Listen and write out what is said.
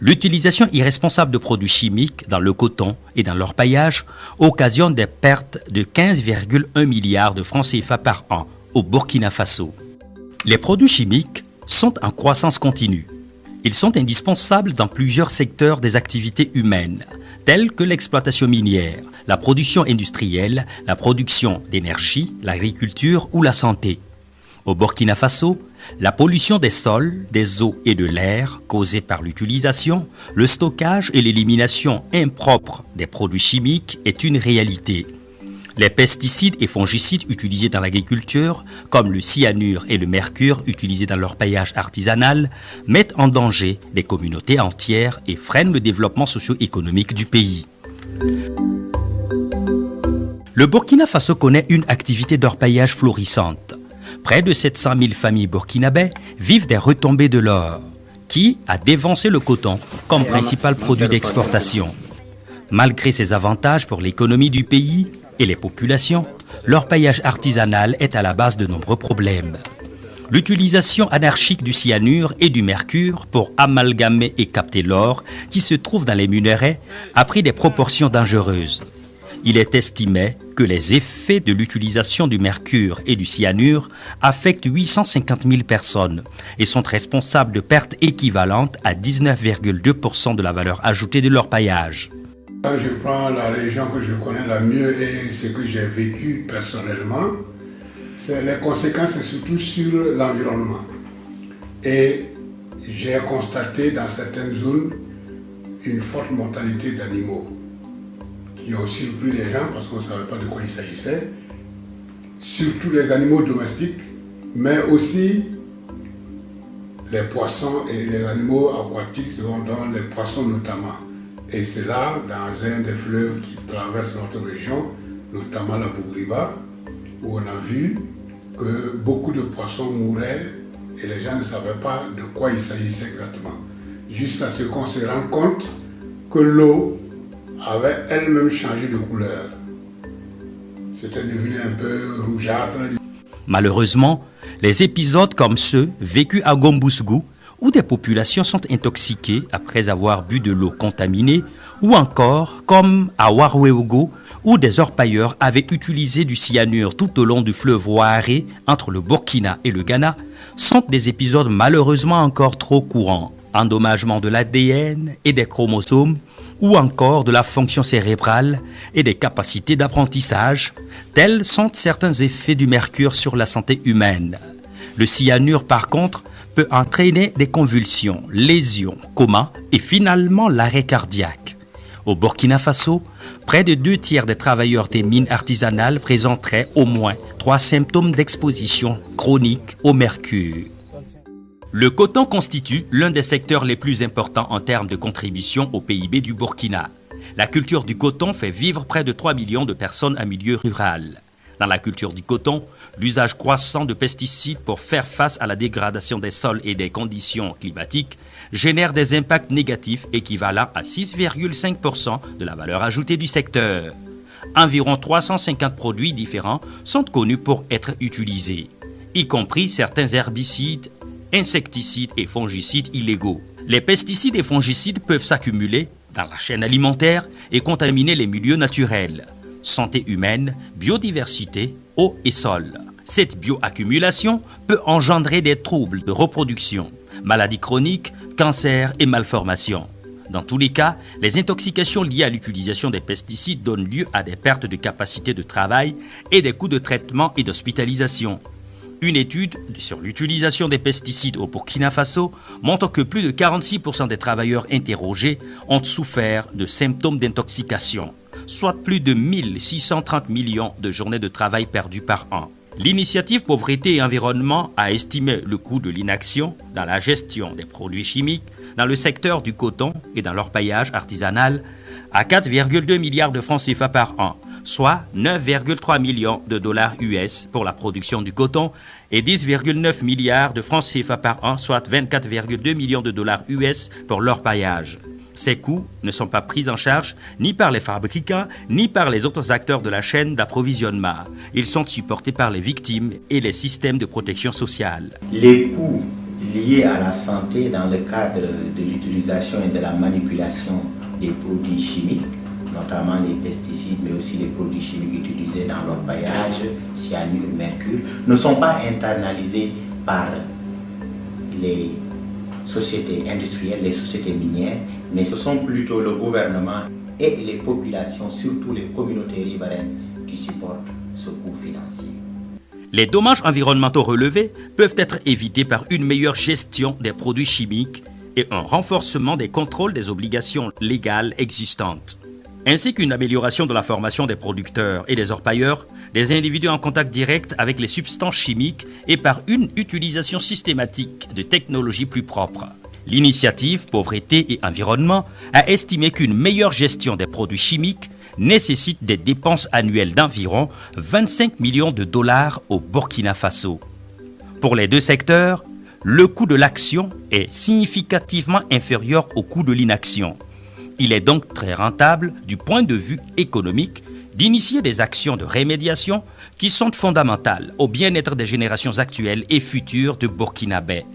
L'utilisation irresponsable de produits chimiques dans le coton et dans l'orpaillage occasionne des pertes de 15,1 milliards de francs CFA par an au Burkina Faso. Les produits chimiques sont en croissance continue. Ils sont indispensables dans plusieurs secteurs des activités humaines, telles que l'exploitation minière, la production industrielle, la production d'énergie, l'agriculture ou la santé. Au Burkina Faso, la pollution des sols, des eaux et de l'air causée par l'utilisation, le stockage et l'élimination impropre des produits chimiques est une réalité. Les pesticides et fongicides utilisés dans l'agriculture, comme le cyanure et le mercure utilisés dans l'orpaillage artisanal, mettent en danger des communautés entières et freinent le développement socio-économique du pays. Le Burkina Faso connaît une activité d'orpaillage florissante. Près de 700 000 familles burkinabais vivent des retombées de l'or, qui a dévancé le coton comme principal produit d'exportation. Malgré ses avantages pour l'économie du pays et les populations, l'orpaillage artisanal est à la base de nombreux problèmes. L'utilisation anarchique du cyanure et du mercure pour amalgamer et capter l'or qui se trouve dans les minerais a pris des proportions dangereuses. Il est estimé que les effets de l'utilisation du mercure et du cyanure affectent 850 000 personnes et sont responsables de pertes équivalentes à 19,2% de la valeur ajoutée de l'orpaillage. Quand je prends la région que je connais la mieux et ce que j'ai vécu personnellement, c'est les conséquences surtout sur l'environnement. Et j'ai constaté dans certaines zones une forte mortalité d'animaux qui ont surpris les gens parce qu'on ne savait pas de quoi il s'agissait, surtout les animaux domestiques, mais aussi les poissons et les animaux aquatiques, dont les poissons notamment. Et c'est là, dans un des fleuves qui traverse notre région, notamment la Bougriba, où on a vu que beaucoup de poissons mouraient et les gens ne savaient pas de quoi il s'agissait exactement. Jusqu'à ce qu'on se rende compte que l'eau avait elle-même changé de couleur. C'était devenu un peu rougeâtre. Malheureusement, les épisodes comme ceux vécus à Gombousgou, où des populations sont intoxiquées après avoir bu de l'eau contaminée, ou encore comme à Warweogo, où des orpailleurs avaient utilisé du cyanure tout au long du fleuve Ouaré entre le Burkina et le Ghana, sont des épisodes malheureusement encore trop courants. Endommagement de l'ADN et des chromosomes, ou encore de la fonction cérébrale et des capacités d'apprentissage, tels sont certains effets du mercure sur la santé humaine. Le cyanure, par contre, peut entraîner des convulsions, lésions, coma et finalement l'arrêt cardiaque. Au Burkina Faso, près de 2/3 des travailleurs des mines artisanales présenteraient au moins 3 symptômes d'exposition chronique au mercure. Le coton constitue l'un des secteurs les plus importants en termes de contribution au PIB du Burkina. La culture du coton fait vivre près de 3 millions de personnes en milieu rural. Dans la culture du coton, l'usage croissant de pesticides pour faire face à la dégradation des sols et des conditions climatiques génère des impacts négatifs équivalents à 6,5% de la valeur ajoutée du secteur. Environ 350 produits différents sont connus pour être utilisés, y compris certains herbicides, insecticides et fongicides illégaux. Les pesticides et fongicides peuvent s'accumuler dans la chaîne alimentaire et contaminer les milieux naturels. Santé humaine, biodiversité, eau et sol. Cette bioaccumulation peut engendrer des troubles de reproduction, maladies chroniques, cancers et malformations. Dans tous les cas, les intoxications liées à l'utilisation des pesticides donnent lieu à des pertes de capacité de travail et des coûts de traitement et d'hospitalisation. Une étude sur l'utilisation des pesticides au Burkina Faso montre que plus de 46% des travailleurs interrogés ont souffert de symptômes d'intoxication, soit plus de 1630 millions de journées de travail perdues par an. L'initiative Pauvreté et Environnement a estimé le coût de l'inaction dans la gestion des produits chimiques dans le secteur du coton et dans l'orpaillage artisanal à 4,2 milliards de francs CFA par an, soit 9,3 millions de dollars US pour la production du coton et 10,9 milliards de francs CFA par an, soit 24,2 millions de dollars US pour l'orpaillage. Ces coûts ne sont pas pris en charge ni par les fabricants ni par les autres acteurs de la chaîne d'approvisionnement. Ils sont supportés par les victimes et les systèmes de protection sociale. Les coûts liées à la santé dans le cadre de l'utilisation et de la manipulation des produits chimiques, notamment les pesticides, mais aussi les produits chimiques utilisés dans l'orpaillage, cyanure, mercure, ne sont pas internalisés par les sociétés industrielles, les sociétés minières, mais ce sont plutôt le gouvernement et les populations, surtout les communautés riveraines, qui supportent ce coût financier. Les dommages environnementaux relevés peuvent être évités par une meilleure gestion des produits chimiques et un renforcement des contrôles des obligations légales existantes, ainsi qu'une amélioration de la formation des producteurs et des orpailleurs, des individus en contact direct avec les substances chimiques et par une utilisation systématique de technologies plus propres. L'initiative Pauvreté et Environnement a estimé qu'une meilleure gestion des produits chimiques nécessite des dépenses annuelles d'environ 25 millions de dollars au Burkina Faso. Pour les deux secteurs, le coût de l'action est significativement inférieur au coût de l'inaction. Il est donc très rentable du point de vue économique d'initier des actions de rémédiation qui sont fondamentales au bien-être des générations actuelles et futures de Burkinabés.